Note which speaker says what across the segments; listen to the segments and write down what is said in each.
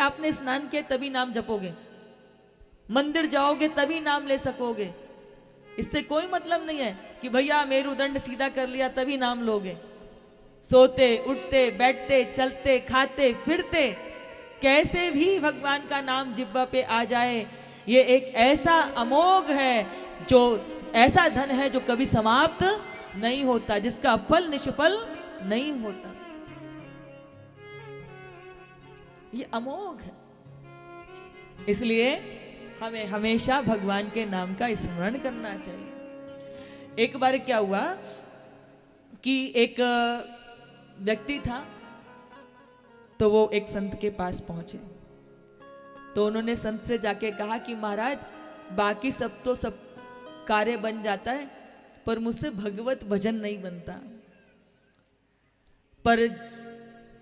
Speaker 1: आपने स्नान किया तभी नाम जपोगे, मंदिर जाओगे तभी नाम ले सकोगे। इससे कोई मतलब नहीं है कि भैया मेरुदंड सीधा कर लिया तभी नाम लोगे। सोते उठते बैठते चलते खाते फिरते कैसे भी भगवान का नाम जिह्वा पे आ जाए, ये एक ऐसा अमोघ है, जो ऐसा धन है जो कभी समाप्त नहीं होता, जिसका फल निष्फल नहीं होता। ये अमोघ है, इसलिए हमें हमेशा भगवान के नाम का स्मरण करना चाहिए। एक बार क्या हुआ कि एक व्यक्ति था, तो वो एक संत के पास पहुंचे। तो उन्होंने संत से जाके कहा कि महाराज, बाकी सब तो सब कार्य बन जाता है, पर मुझसे भगवत भजन नहीं बनता। पर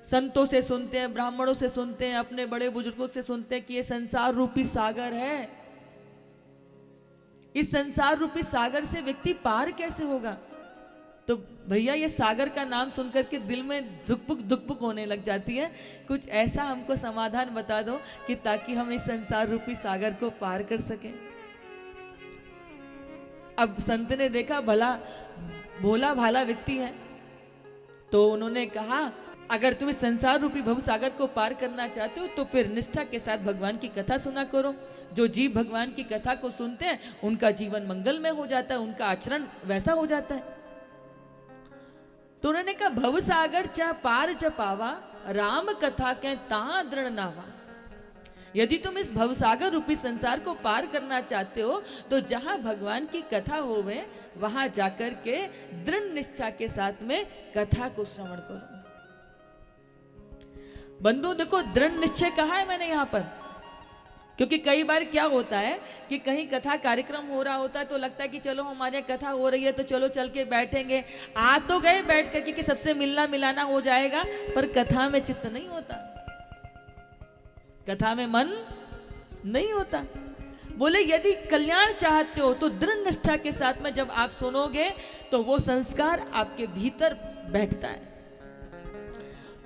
Speaker 1: संतों से सुनते हैं, ब्राह्मणों से सुनते हैं, अपने बड़े बुजुर्गों से सुनते हैं कि ये संसार रूपी सागर है। इस संसार रूपी सागर से व्यक्ति पार कैसे होगा? तो भैया ये सागर का नाम सुनकर के दिल में दुखपुक होने लग जाती है। कुछ ऐसा हमको समाधान बता दो कि ताकि हम इस संसार रूपी सागर को पार कर सकें। अब संत ने देखा भोला भाला व्यक्ति है, तो उन्होंने कहा अगर तुम इस संसार रूपी भव सागर को पार करना चाहते हो तो फिर निष्ठा के साथ भगवान की कथा सुना करो। जो जीव भगवान की कथा को सुनते हैं उनका जीवन मंगलमय हो जाता है, उनका आचरण वैसा हो जाता है। तो उन्होंने कहा भव सागर चा पार च पावा, राम कथा के ता दृढ़ नावा। यदि तुम इस भवसागर रूपी संसार को पार करना चाहते हो तो जहां भगवान की कथा होवे वहां जाकर के दृढ़ निष्ठा के साथ में कथा को श्रवण करो। बंधु देखो, दृढ़ निश्चय कहा है मैंने यहां पर, क्योंकि कई बार क्या होता है कि कहीं कथा कार्यक्रम हो रहा होता है तो लगता है कि चलो हमारे यहाँ कथा हो रही है तो चलो चल के बैठेंगे। आ तो गए बैठ करके कि सबसे मिलना मिलाना हो जाएगा, पर कथा में चित्त नहीं होता, कथा में मन नहीं होता। बोले यदि कल्याण चाहते हो तो दृढ़ निष्ठा के साथ में जब आप सुनोगे तो वो संस्कार आपके भीतर बैठता है।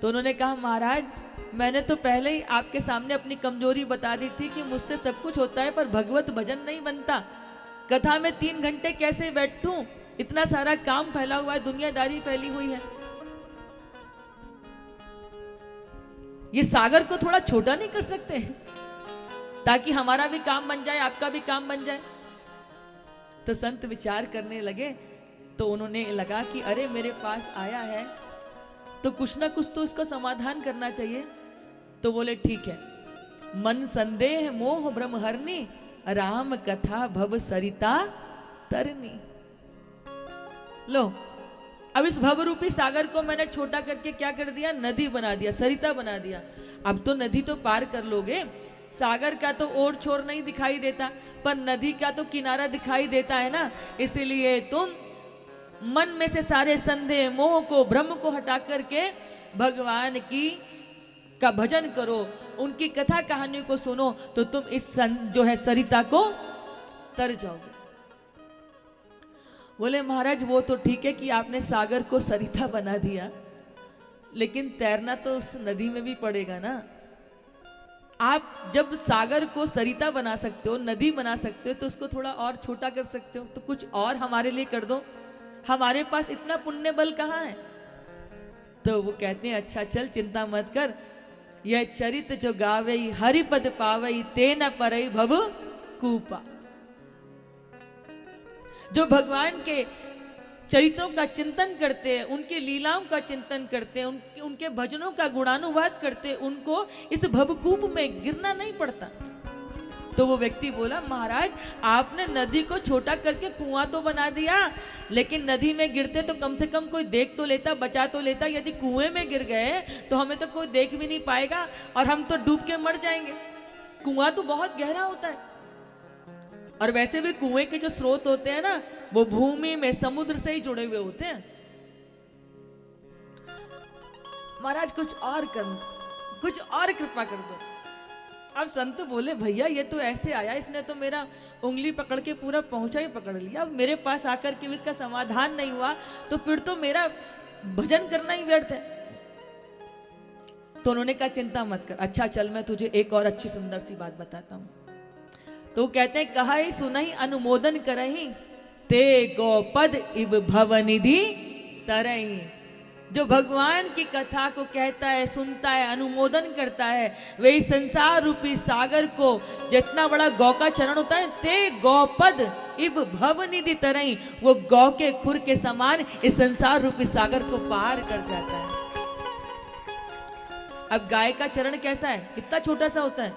Speaker 1: तो उन्होंने कहा महाराज, मैंने तो पहले ही आपके सामने अपनी कमजोरी बता दी थी कि मुझसे सब कुछ होता है पर भगवत भजन नहीं बनता। कथा में 3 घंटे कैसे बैठूं, इतना सारा काम फैला हुआ है, दुनियादारी फैली हुई है। ये सागर को थोड़ा छोटा नहीं कर सकते ताकि हमारा भी काम बन जाए, आपका भी काम बन जाए? तो संत विचार करने लगे, तो उन्होंने लगा कि अरे मेरे पास आया है तो कुछ ना कुछ तो इसका समाधान करना चाहिए। तो बोले ठीक है, मन संदेह मोह भ्रम हरनी, राम कथा भव सरिता तरनी। लो, अब इस भव रूपी सागर को मैंने छोटा करके क्या कर दिया, नदी बना दिया, सरिता बना दिया। अब तो नदी तो पार कर लोगे, सागर का तो ओर छोर नहीं दिखाई देता, पर नदी का तो किनारा दिखाई देता है ना। इसीलिए तुम मन में से सारे संदेह मोह को भ्रम को हटा करके भगवान की का भजन करो, उनकी कथा कहानी को सुनो, तो तुम इस जो है सरिता को तर जाओगे। बोले महाराज वो तो ठीक है कि आपने सागर को सरिता बना दिया, लेकिन तैरना तो उस नदी में भी पड़ेगा ना। आप जब सागर को सरिता बना सकते हो, नदी बना सकते हो, तो उसको थोड़ा और छोटा कर सकते हो, तो कुछ और हमारे लिए कर दो, हमारे पास इतना पुण्य बल कहाँ है। तो वो कहते हैं अच्छा चल चिंता मत कर, यह चरित जो गावई हरिपद पावई तेन परई भव कूपा। जो भगवान के चरित्रों का चिंतन करते हैं, उनकी लीलाओं का चिंतन करते हैं, उनके भजनों का गुणानुवाद करते हैं, उनको इस भवकूप में गिरना नहीं पड़ता। तो वो व्यक्ति बोला महाराज आपने नदी को छोटा करके कुआं तो बना दिया, लेकिन नदी में गिरते तो कम से कम कोई देख तो लेता, बचा तो लेता। यदि कुएं में गिर गए तो हमें तो कोई देख भी नहीं पाएगा और हम तो डूब के मर जाएंगे। कुआं तो बहुत गहरा होता है, और वैसे भी कुएं के जो स्रोत होते हैं ना, वो भूमि में समुद्र से ही जुड़े हुए होते हैं। महाराज कुछ और कृपा कर दो। अब संत बोले भैया ये तो ऐसे आया, इसने तो मेरा उंगली पकड़ के पूरा पहुंचा ही पकड़ लिया। अब मेरे पास आकर के इसका समाधान नहीं हुआ तो फिर तो मेरा भजन करना ही व्यर्थ है। तो तो उन्होंने कहा चिंता मत कर, अच्छा चल मैं तुझे एक और अच्छी सुंदर सी बात बताता हूं। तो कहते हैं कहा ही सुनही अनुमोदन करही ते गौपद इव भवनिधि तरही। जो भगवान की कथा को कहता है, सुनता है, अनुमोदन करता है, वही संसार रूपी सागर को, जितना बड़ा गौ का चरण होता है, ते गौपद इव भवनिधि तरही, वो गौ के खुर के समान इस संसार रूपी सागर को पार कर जाता है। अब गाय का चरण कैसा है, कितना छोटा सा होता है।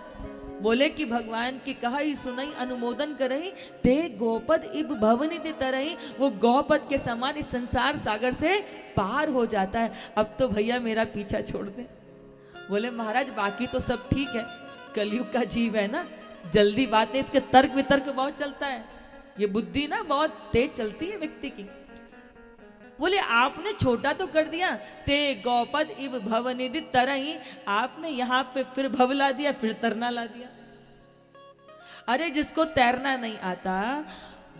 Speaker 1: बोले कि भगवान की कहा ही सुनई अनुमोदन करही ते गोपद इब भवनिधि तरही, वो गौपद के समान इस संसार सागर से पार हो जाता है। अब तो भैया मेरा पीछा छोड़ दे। बोले महाराज बाकी तो सब ठीक है, कलयुग का जीव है ना, जल्दी बातें, इसके तर्क वितर्क बहुत चलता है, ये बुद्धि ना बहुत तेज चलती है व्यक्ति की। बोले आपने छोटा तो कर दिया, ते गौपद इव भवनिधि तरही, आपने यहाँ पे फिर भव ला दिया, फिर तरना ला दिया। अरे जिसको तैरना नहीं आता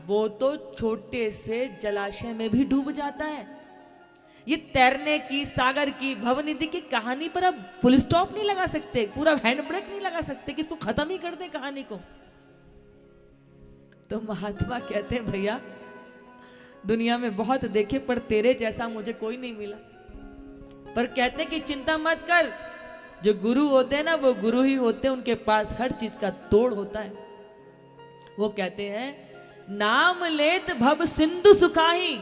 Speaker 1: वो तो छोटे से जलाशय में भी डूब जाता है। ये तैरने की, सागर की, भवनिधि की कहानी पर अब फुल स्टॉप नहीं लगा सकते, पूरा हैंड ब्रेक नहीं लगा सकते कि इसको खत्म ही कर दे कहानी को। तो महात्मा कहते हैं भैया दुनिया में बहुत देखे पर तेरे जैसा मुझे कोई नहीं मिला। पर कहते कि चिंता मत कर, जो गुरु होते हैं ना वो गुरु ही होते हैं, उनके पास हर चीज का तोड़ होता है। वो कहते हैं नाम लेत भव सिंधु सुखाही,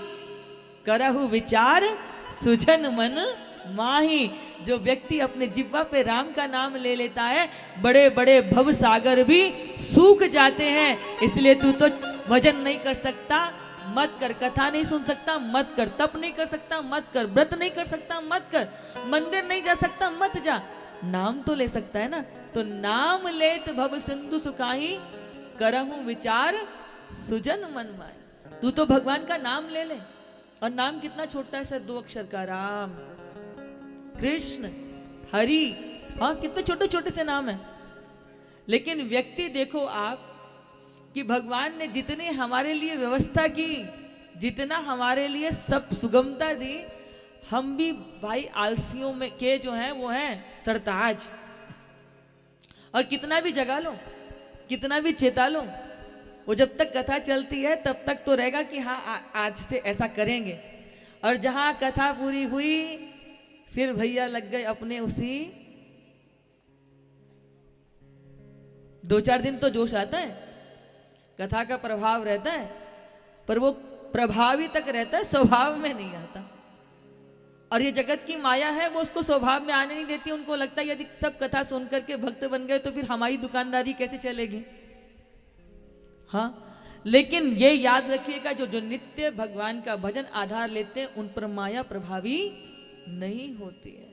Speaker 1: करहु विचार सुजन मन माही। जो व्यक्ति अपने जिह्वा पे राम का नाम ले लेता है, बड़े बड़े भव सागर भी सूख जाते हैं। इसलिए तू तो भजन नहीं कर सकता, मत कर, कथा नहीं सुन सकता, मत कर, तप नहीं कर सकता, मत कर, व्रत नहीं कर सकता, मत कर, मंदिर नहीं जा सकता, मत जा, नाम तो ले सकता है ना। तो नाम लेत भव सिंधु सुखाही, करहु विचार सुजन मन माही। तू तो भगवान का नाम ले ले, और नाम कितना छोटा है सर, 2 अक्षर का, राम, कृष्ण, हरि, हाँ कितने छोटे छोटे से नाम है। लेकिन व्यक्ति देखो आप कि भगवान ने जितने हमारे लिए व्यवस्था की, जितना हमारे लिए सब सुगमता दी, हम भी भाई आलसियों में के जो हैं वो हैं सरताज। और कितना भी जगा लो, कितना भी चेता लो, वो जब तक कथा चलती है तब तक तो रहेगा कि हाँ आज से ऐसा करेंगे। और जहां कथा पूरी हुई फिर भैया लग गए अपने उसी, 2-4 दिन तो जोश आता है, कथा का प्रभाव रहता है, पर वो प्रभावी तक रहता है, स्वभाव में नहीं आता। और ये जगत की माया है, वो उसको स्वभाव में आने नहीं देती। उनको लगता है यदि सब कथा सुन करके भक्त बन गए तो फिर हमारी दुकानदारी कैसे चलेगी। हाँ, लेकिन ये याद रखिएगा जो जो नित्य भगवान का भजन आधार लेते हैं उन पर माया प्रभावी नहीं होती है।